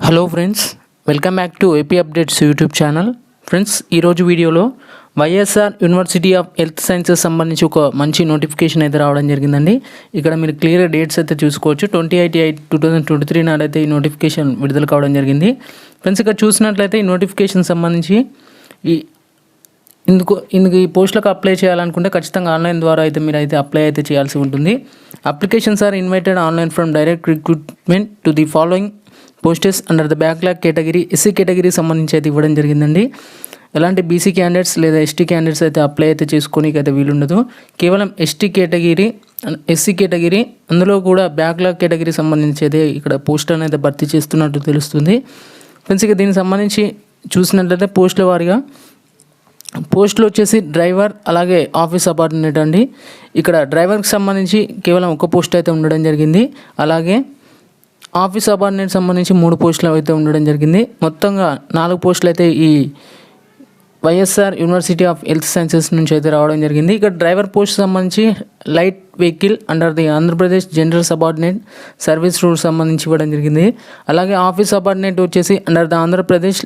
Hello friends, welcome back to AP updates YouTube channel. Friends, ఈరోజు వీడియోలో YSR university of health sciences సంబంధించి ఒక మంచి నోటిఫికేషన్ అయితే రావడం జరిగిందండి. ఇక్కడ మీరు క్లియర్ డేట్స్ అయితే చూసుకోవచ్చు. 28/8/2023 నాడైతే ఈ నోటిఫికేషన్ విడుదల కావడం జరిగింది. ఫ్రెండ్స్, ఇక్కడ చూసినట్లయితే ఈ నోటిఫికేషన్ సంబంధించి ఇందుకు ఈ పోస్టులకు అప్లై చేయాలనుకుంటే ఖచ్చితంగా ఆన్లైన్ ద్వారా అయితే మీరు అయితే అప్లై అయితే చేయాల్సి ఉంటుంది. Applications are invited online from direct recruitment to the following posts under the backlog category. SC category సంబంధించి అయితే ఇవ్వడం జరిగిందండి. ఎలాంటి బీసీ క్యాండిడేట్స్ లేదా ఎస్టీ క్యాండిడేట్స్ అయితే అప్లై అయితే చేసుకోనికి అయితే వీలుండదు. కేవలం ఎస్సీ కేటగిరీ అందులో కూడా బ్యాక్లాగ్ కేటగిరీ సంబంధించి అయితే ఇక్కడ పోస్ట్ అనేది భర్తీ చేస్తున్నట్టు తెలుస్తుంది. ఫ్రెండ్స్, ఇక దీనికి సంబంధించి చూసినట్లయితే పోస్టుల వారీగా పోస్టులు వచ్చేసి డ్రైవర్ అలాగే ఆఫీస్ సబార్డినేట్ అండి. ఇక్కడ డ్రైవర్కి సంబంధించి కేవలం ఒక పోస్ట్ అయితే ఉండడం జరిగింది. అలాగే ఆఫీస్ సబార్డినేట్ సంబంధించి 3 పోస్టులు అయితే ఉండడం జరిగింది. మొత్తంగా 4 పోస్టులు అయితే ఈ YSR university of health sciences నుంచి అయితే రావడం జరిగింది. ఇక్కడ డ్రైవర్ పోస్ట్ సంబంధించి light vehicle under the Andhra Pradesh general subordinate service rules సంబంధించి ఇవ్వడం జరిగింది. అలాగే ఆఫీస్ సబార్డినేట్ వచ్చేసి under the Andhra Pradesh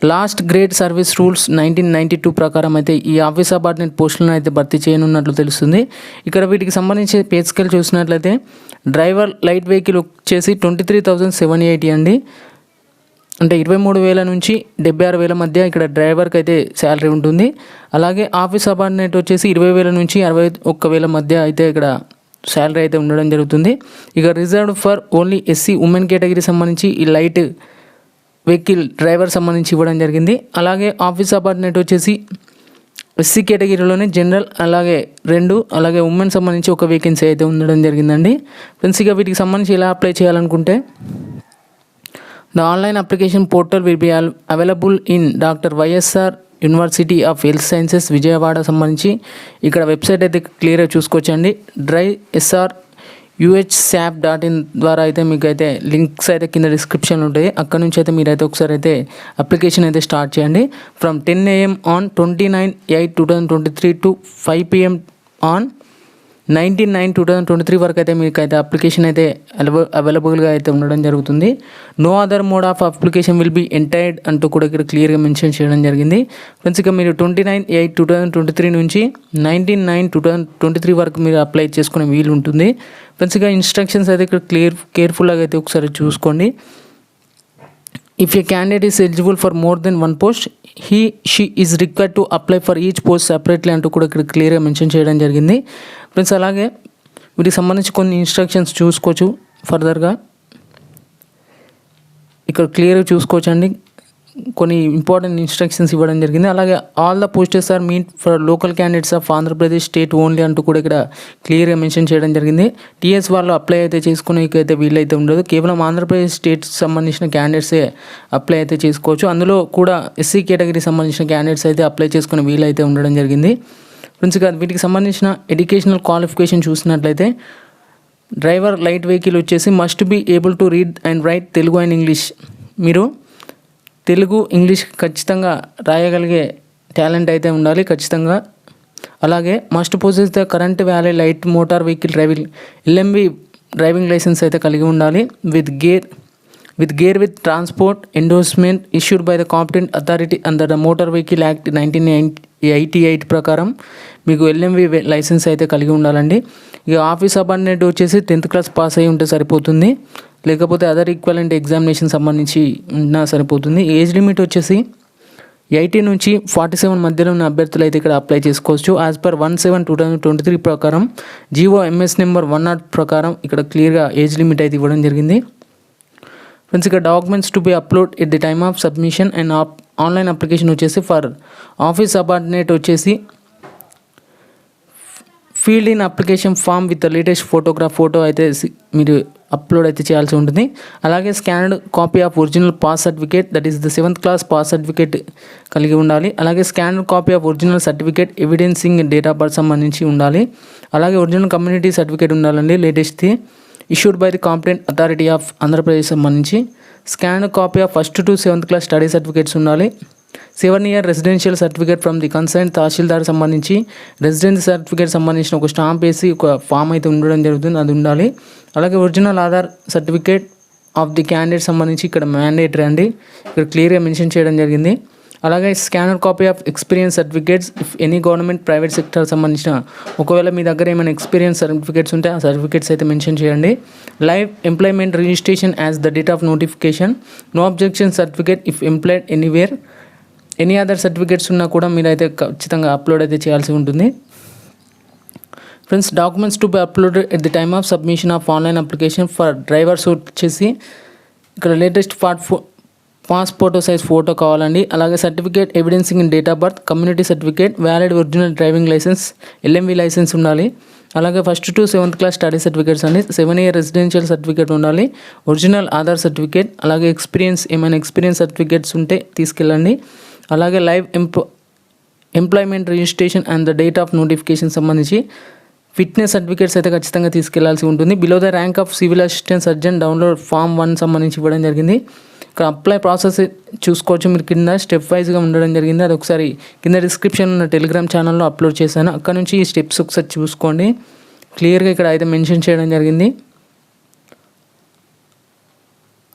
last grade service rules 1992 ప్రకారం అయితే ఈ ఆఫీస్ సబార్డినేట్ పోస్టులను అయితే భర్తీ చేయనున్నట్లు తెలుస్తుంది. ఇక్కడ వీటికి సంబంధించి పే స్కేల్ చూసినట్లయితే డ్రైవర్ లైట్ వెహికల్ వచ్చేసి 23,780 అండి. అంటే 23,000 నుంచి 76,000 మధ్య ఇక్కడ డ్రైవర్కి అయితే శాలరీ ఉంటుంది. అలాగే ఆఫీస్ సబార్డినేట్ వచ్చేసి 20,000 నుంచి 61,000 మధ్య అయితే ఇక్కడ శాలరీ అయితే ఉండడం జరుగుతుంది. ఇక reserved for only SC women category సంబంధించి ఈ లైట్ వెహికల్ డ్రైవర్ సంబంధించి ఇవ్వడం జరిగింది. అలాగే ఆఫీస్ సబార్డినేట్ వచ్చేసి ఎస్సీ కేటగిరీలోనే జనరల్ అలాగే 2 అలాగే ఉమెన్ సంబంధించి ఒక వేకెన్సీ అయితే ఉండడం జరిగిందండి. ఫ్రెండ్స్, ఇక వీటికి సంబంధించి ఎలా అప్లై చేయాలనుకుంటే the online application portal will be available in doctor YSR university of health sciences Vijayawada సంబంధించి ఇక్కడ వెబ్సైట్ అయితే క్లియర్గా చూసుకోవచ్చండి. UHSAP.in ద్వారా అయితే మీకు అయితే లింక్స్ అయితే కింద డిస్క్రిప్షన్లో ఉంటాయి. అక్కడ నుంచి అయితే మీరైతే ఒకసారి అయితే అప్లికేషన్ అయితే స్టార్ట్ చేయండి. From 10 AM on 29/8/2023 to 5 PM on 19/9/2023 వరకు అయితే మీకు అయితే అప్లికేషన్ అయితే అవైలబుల్గా అయితే ఉండడం జరుగుతుంది. No other mode of application will be entertained అంటూ కూడా ఇక్కడ క్లియర్గా మెన్షన్ చేయడం జరిగింది. ఫ్రెండ్స్, ఇక మీరు 29/8/2023 నుంచి 19/9/2023 వరకు మీరు అప్లై చేసుకునే వీలు ఉంటుంది. ఫ్రెండ్స్, ఇక ఇన్స్ట్రక్షన్స్ అయితే ఇక్కడ కేర్ఫుల్గా అయితే ఒకసారి చూసుకోండి. If a candidate is eligible for more than one post, she is required to apply for each post separately అంటూ కూడా ఇక్కడ క్లియర్గా మెన్షన్ చేయడం జరిగింది. ఫ్రెండ్స్, అలాగే వీటికి సంబంధించి కొన్ని ఇన్స్ట్రక్షన్స్ చూసుకోవచ్చు. ఫర్దర్గా ఇక్కడ క్లియర్గా చూసుకోవచ్చండి. కొన్ని ఇంపార్టెంట్ ఇన్స్ట్రక్షన్స్ ఇవ్వడం జరిగింది. అలాగే all the posts are mean for local candidates of Andhra Pradesh state only అంటూ కూడా ఇక్కడ క్లియర్గా మెన్షన్ చేయడం జరిగింది. టీఎస్ వాళ్ళు అప్లై అయితే చేసుకునేకైతే వీలైతే ఉండదు. కేవలం ఆంధ్రప్రదేశ్ స్టేట్ సంబంధించిన క్యాండిడేట్సే అప్లై అయితే చేసుకోవచ్చు. అందులో కూడా ఎస్సీ కేటగిరీ సంబంధించిన క్యాండిడేట్స్ అయితే అప్లై చేసుకునే వీలైతే ఉండడం జరిగింది. ఫ్రెండ్స్, వీటికి సంబంధించిన ఎడ్యుకేషనల్ క్వాలిఫికేషన్ చూసినట్లయితే డ్రైవర్ లైట్ వెహికల్ వచ్చేసి must be able to read and write Telugu and English. మీరు తెలుగు ఇంగ్లీష్ ఖచ్చితంగా రాయగలిగే టాలెంట్ అయితే ఉండాలి ఖచ్చితంగా. అలాగే must possess the current valid light motor vehicle driving LMV driving licence అయితే కలిగి ఉండాలి. With transport endorsement issued by the competent authority under the motor vehicle act 1988 ప్రకారం మీకు LMV లైసెన్స్ అయితే కలిగి ఉండాలండి. ఇక ఆఫీస్ సబార్డినేట్ వచ్చేసి 10th క్లాస్ పాస్ అయి ఉంటే సరిపోతుంది. లేకపోతే అదర్ ఈక్వలెంట్ ఎగ్జామినేషన్ సంబంధించి ఉన్నా సరిపోతుంది. ఏజ్ లిమిట్ వచ్చేసి 18 నుంచి 47 మధ్యలో ఉన్న అభ్యర్థులు అయితే ఇక్కడ అప్లై చేసుకోవచ్చు. యాజ్ పర్ 1/7/2023 ప్రకారం GOMS నెంబర్ 100 ప్రకారం ఇక్కడ క్లియర్గా ఏజ్ లిమిట్ అయితే ఇవ్వడం జరిగింది. ఫ్రెండ్స్, ఇక్కడ documents to be upload at the time of submission and online application వచ్చేసి ఫర్ ఆఫీస్ సబార్డినేట్ వచ్చేసి field in application form with latest photo అయితే మీరు అప్లోడ్ అయితే చేయాల్సి ఉంటుంది. అలాగే scanned copy of original pass certificate that is the 7th class pass certificate కలిగి ఉండాలి. అలాగే scanned copy of original certificate evidencing date of birth సంబంధించి ఉండాలి. అలాగే ఒరిజినల్ కమ్యూనిటీ సర్టిఫికేట్ ఉండాలండి లేటెస్ట్ది issued by the competent authority of Andhra Pradesh సంబంధించి. Scanned copy of 1st to 7th class study certificates ఉండాలి. 7 year residential certificate from the concern tahsildar సంబంధించి residency certificate సంబంధించిన ఒక స్టాంప్ వేసి ఒక ఫామ్ అయితే ఉండడం జరుగుతుంది, అది ఉండాలి. అలాగే original Aadhaar certificate of the candidate సంబంధించి ఇక్కడ మ్యాండేటరీ అండి, ఇక్కడ క్లియర్గా మెన్షన్ చేయడం జరిగింది. అలాగే scanner copy of experience certificates if any government private sector సంబంధించిన ఒకవేళ మీ దగ్గర ఏమైనా ఎక్స్పీరియన్స్ సర్టిఫికేట్స్ ఉంటే ఆ సర్టిఫికేట్స్ అయితే మెన్షన్ చేయండి. Live employment registration as the date of notification, no objection certificate if employed anywhere, any other certificates ఉన్నా కూడా మీరైతే ఖచ్చితంగా అప్లోడ్ అయితే చేయాల్సి ఉంటుంది. Friends, documents to be uploaded at the time of submission of online application for drivers వచ్చేసి ఇక్కడ latest pass photo size photo కావాలండి. అలాగే certificate evidencing in date of birth, community certificate, valid original driving license, LMV license ఉండాలి. అలాగే 1st to 7th class study certificates అండి, 7 year residential certificate ఉండాలి, original Aadhaar certificate, అలాగే ఏమైనా ఎక్స్పీరియన్స్ సర్టిఫికేట్స్ ఉంటే తీసుకెళ్ళండి. అలాగే live employment registration and the date of notification సంబంధించి ఫిట్నెస్ సర్టిఫికేట్స్ అయితే ఖచ్చితంగా తీసుకెళ్లాల్సి ఉంటుంది. Below the rank of civil assistant surgeon download form 1 సంబంధించి ఇవ్వడం జరిగింది. ఇక్కడ అప్లై ప్రాసెస్ చూసుకోవచ్చు, మీరు కింద స్టెప్ వైజ్గా ఉండడం జరిగింది. అది ఒకసారి కింద డిస్క్రిప్షన్ ఉన్న టెలిగ్రామ్ ఛానల్లో అప్లోడ్ చేశాను, అక్కడ నుంచి ఈ స్టెప్స్ ఒకసారి చూసుకోండి. క్లియర్గా ఇక్కడ అయితే మెన్షన్ చేయడం జరిగింది.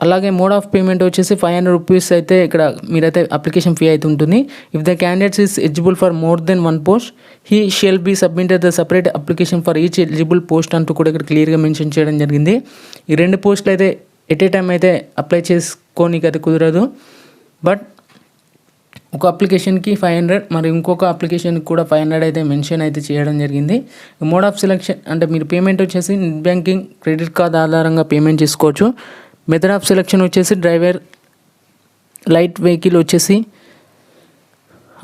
అలాగే మోడ్ ఆఫ్ పేమెంట్ వచ్చేసి 500 రూపీస్ అయితే ఇక్కడ మీరైతే అప్లికేషన్ ఫీ అయితే ఉంటుంది. If the candidates is eligible for more than 1 post he shall be submitted the separate application for each eligible post అంటూ కూడా ఇక్కడ క్లియర్గా మెన్షన్ చేయడం జరిగింది. ఈ 2 పోస్టులు అయితే ఎట్ ఏ టైం అయితే అప్లై చేసుకోనికి అయితే కుదరదు. బట్ ఒక అప్లికేషన్కి 500 మరి ఇంకొక అప్లికేషన్కి కూడా 500 అయితే మెన్షన్ అయితే చేయడం జరిగింది. మోడ్ ఆఫ్ సెలెక్షన్ అంటే మీరు పేమెంట్ వచ్చేసి నెట్ బ్యాంకింగ్, క్రెడిట్ కార్డ్ ఆధారంగా పేమెంట్ చేసుకోవచ్చు. మెథడ్ ఆఫ్ సెలెక్షన్ వచ్చేసి డ్రైవర్, లైట్ వెహికల్ వచ్చేసి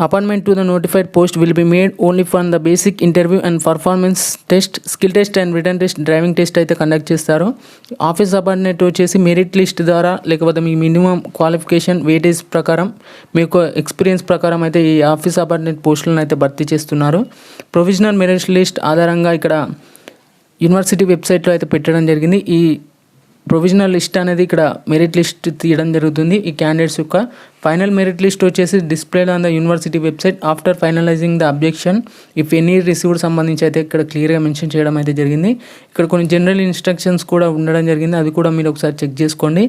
appointment to the notified post will be made only for the basic interview and performance test, skill test and return test, driving test అయితే conduct చేస్తారు. Office appointment వచ్చేసి merit list ద్వారా లేకపోతే మీ minimum qualification weightage ప్రకారం మీకు experience ప్రకారం అయితే ఈ ఆఫీస్ అపాయింట్మెంట్ పోస్టులను అయితే భర్తీ చేస్తున్నారు. ప్రొవిజనల్ మెరిట్ లిస్ట్ ఆధారంగా ఇక్కడ యూనివర్సిటీ వెబ్సైట్లో అయితే పెట్టడం జరిగింది. ఈ ప్రొవిజనల్ లిస్ట్ అనేది ఇక్కడ మెరిట్ లిస్ట్ తీయడం జరుగుతుంది. ఈ క్యాండిడేట్స్ యొక్క ఫైనల్ మెరిట్ లిస్ట్ వచ్చేసి displayed on the university website after finalising the objection if any received సంబంధించి అయితే ఇక్కడ క్లియర్గా మెన్షన్ చేయడం అయితే జరిగింది. ఇక్కడ కొన్ని జనరల్ ఇన్స్ట్రక్షన్స్ కూడా ఉండడం జరిగింది, అది కూడా మీరు ఒకసారి చెక్ చేసుకోండి.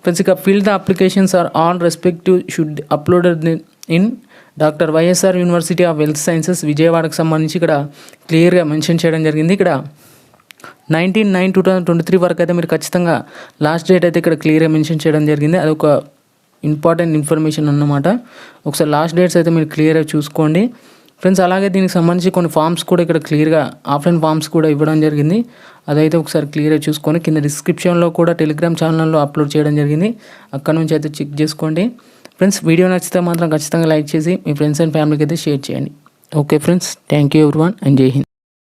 ఫ్రెండ్స్, ఇక fill the applications are all respective should uploaded in doctor YSR university of health sciences విజయవాడకు సంబంధించి ఇక్కడ క్లియర్గా మెన్షన్ చేయడం జరిగింది. ఇక్కడ 19/9/2023 వరకు అయితే మీరు ఖచ్చితంగా లాస్ట్ డేట్ అయితే ఇక్కడ క్లియర్గా మెన్షన్ చేయడం జరిగింది. అదొక ఇంపార్టెంట్ ఇన్ఫర్మేషన్ అన్నమాట. ఒకసారి లాస్ట్ డేట్స్ అయితే మీరు క్లియర్గా చూసుకోండి ఫ్రెండ్స్. అలాగే దీనికి సంబంధించి కొన్ని ఫామ్స్ కూడా ఇక్కడ క్లియర్గా ఆఫ్లైన్ ఫామ్స్ కూడా ఇవ్వడం జరిగింది, అదైతే ఒకసారి క్లియర్గా చూసుకొని కింద డిస్క్రిప్షన్లో కూడా టెలిగ్రామ్ ఛానల్లో అప్లోడ్ చేయడం జరిగింది, అక్కడ నుంచి అయితే చెక్ చేసుకోండి ఫ్రెండ్స్. వీడియో నచ్చితే మాత్రం ఖచ్చితంగా లైక్ చేసి మీ ఫ్రెండ్స్ అండ్ ఫ్యామిలీకి అయితే షేర్ చేయండి. Okay friends, thank you everyone and జై హింద్.